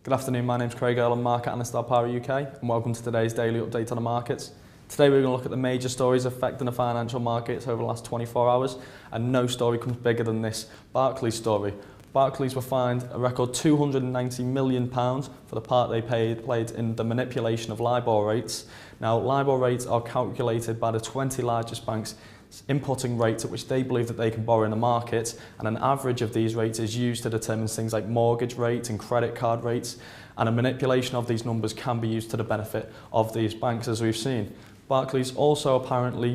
Good afternoon, my name's Craig Erlam, Market Analyst at Alpari UK, and welcome to today's daily update on the markets. Today we're going to look at the major stories affecting the financial markets over the last 24 hours, and no story comes bigger than this Barclays story. Barclays were fined a record £290 million for the part they played in the manipulation of LIBOR rates. Now, LIBOR rates are calculated by the 20 largest banks inputting rates at which they believe that they can borrow in the market, and an average of these rates is used to determine things like mortgage rates and credit card rates, and a manipulation of these numbers can be used to the benefit of these banks, as we've seen. Barclays also apparently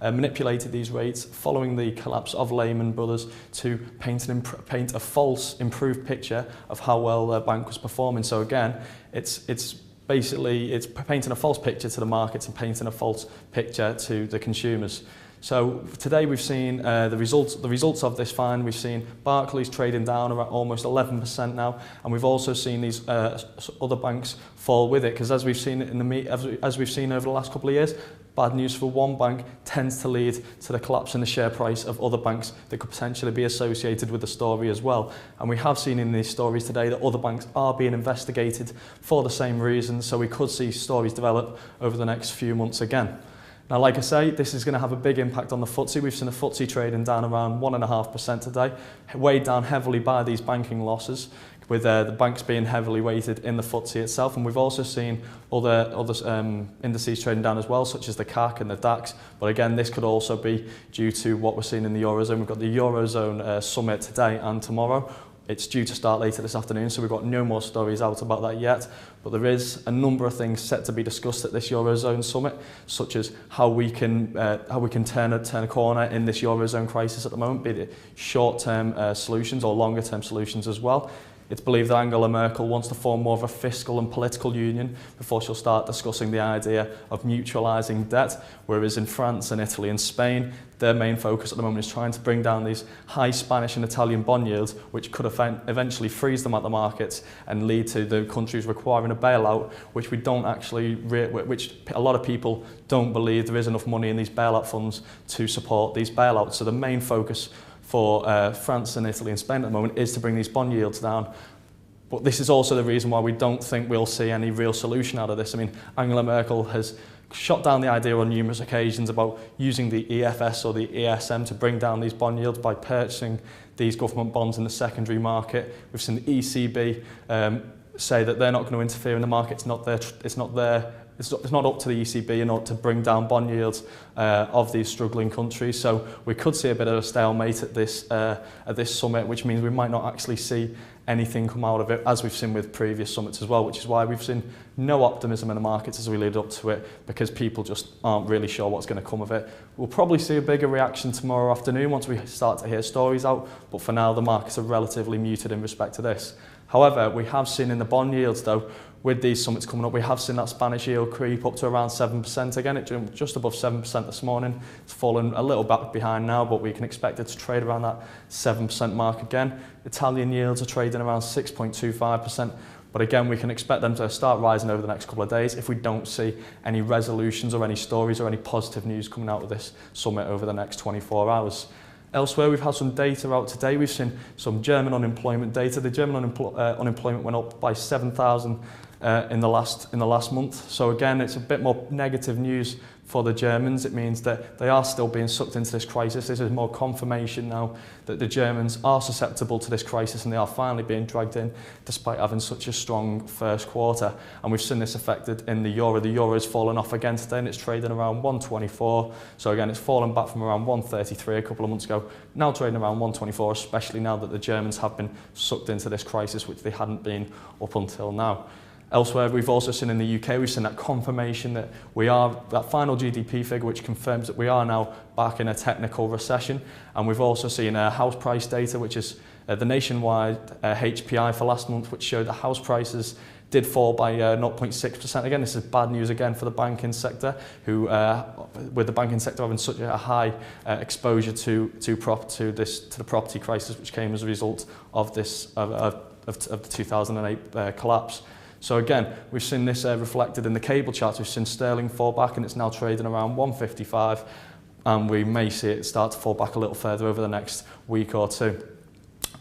manipulated these rates following the collapse of Lehman Brothers to paint a false, improved picture of how well their bank was performing. So again, it's painting a false picture to the markets and painting a false picture to the consumers. So today we've seen the results of this fine. We've seen Barclays trading down around almost 11% now, and we've also seen these other banks fall with it, because as we've seen as we've seen over the last couple of years, bad news for one bank tends to lead to the collapse in the share price of other banks that could potentially be associated with the story as well. And we have seen in these stories today that other banks are being investigated for the same reasons, so we could see stories develop over the next few months again. Now, like I say, this is going to have a big impact on the FTSE. We've seen the FTSE trading down around 1.5% today, weighed down heavily by these banking losses, with the banks being heavily weighted in the FTSE itself. And we've also seen other indices trading down as well, such as the CAC and the DAX. But again, this could also be due to what we're seeing in the Eurozone. We've got the Eurozone summit today and tomorrow. It's due to start later this afternoon, so we've got no more stories out about that yet. But there is a number of things set to be discussed at this Eurozone summit, such as how we can turn a corner in this Eurozone crisis at the moment, be it short-term solutions or longer-term solutions as well. It's believed that Angela Merkel wants to form more of a fiscal and political union before she'll start discussing the idea of mutualising debt, whereas in France and Italy and Spain, their main focus at the moment is trying to bring down these high Spanish and Italian bond yields, which could eventually freeze them at the markets and lead to the countries requiring a bailout, which a lot of people don't believe there is enough money in these bailout funds to support these bailouts. So the main focus for France and Italy and Spain at the moment is to bring these bond yields down. But this is also the reason why we don't think we'll see any real solution out of this. I mean, Angela Merkel has shot down the idea on numerous occasions about using the EFS or the ESM to bring down these bond yields by purchasing these government bonds in the secondary market. We've seen the ECB say that they're not going to interfere in the market. It's not up to the ECB in order to bring down bond yields of these struggling countries. So we could see a bit of a stalemate at this summit, which means we might not actually see anything come out of it, as we've seen with previous summits as well, which is why we've seen no optimism in the markets as we lead up to it, because people just aren't really sure what's going to come of it. We'll probably see a bigger reaction tomorrow afternoon once we start to hear stories out, but for now the markets are relatively muted in respect to this. However, we have seen in the bond yields though, with these summits coming up, we have seen that Spanish yield creep up to around 7% again. It jumped just above 7% this morning. It's fallen a little back behind now, but we can expect it to trade around that 7% mark again. Italian yields are trading around 6.25%, but again, we can expect them to start rising over the next couple of days if we don't see any resolutions or any stories or any positive news coming out of this summit over the next 24 hours. Elsewhere, we've had some data out today. We've seen some German unemployment data. The German unemployment went up by 7,000 in the last month. So again, it's a bit more negative news for the Germans. It means that they are still being sucked into this crisis. This is more confirmation now that the Germans are susceptible to this crisis and they are finally being dragged in despite having such a strong first quarter. And we've seen this affected in the euro. The euro's fallen off again today and it's trading around 124. So again, it's fallen back from around 133 a couple of months ago. Now trading around 124, especially now that the Germans have been sucked into this crisis, which they hadn't been up until now. Elsewhere, we've also seen in the UK, we've seen that confirmation that that final GDP figure, which confirms that we are now back in a technical recession. And we've also seen house price data, which is the nationwide HPI for last month, which showed that house prices did fall by 0.6%. Again, this is bad news again for the banking sector, who, with the banking sector having such a high exposure to the property crisis, which came as a result of the 2008 collapse. So again, we've seen this reflected in the cable charts. We've seen sterling fall back and it's now trading around 155, and we may see it start to fall back a little further over the next week or two.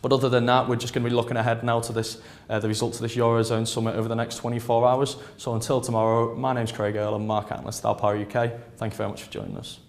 But other than that, we're just going to be looking ahead now to this, the results of this Eurozone summit over the next 24 hours. So until tomorrow, my name's Craig Erlam, market analyst at Alpari UK. Thank you very much for joining us.